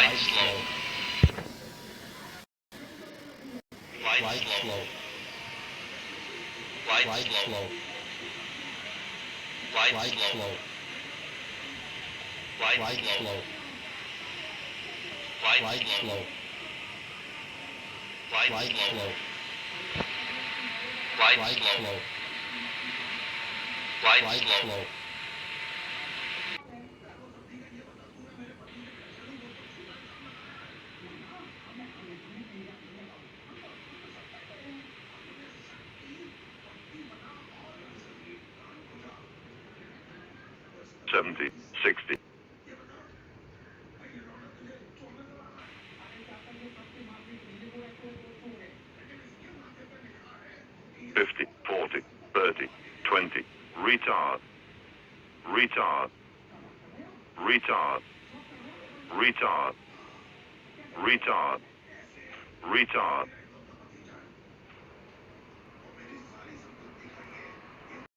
Flight slow. Flight slow. Flight slow. Flight slow. Flight slow. Flight slow. Flight slow. Flight slow. Flight slow. 70, 60. 50, 40, 30, 20. Retard. Retard. Retard. Retard. Retard. Retard.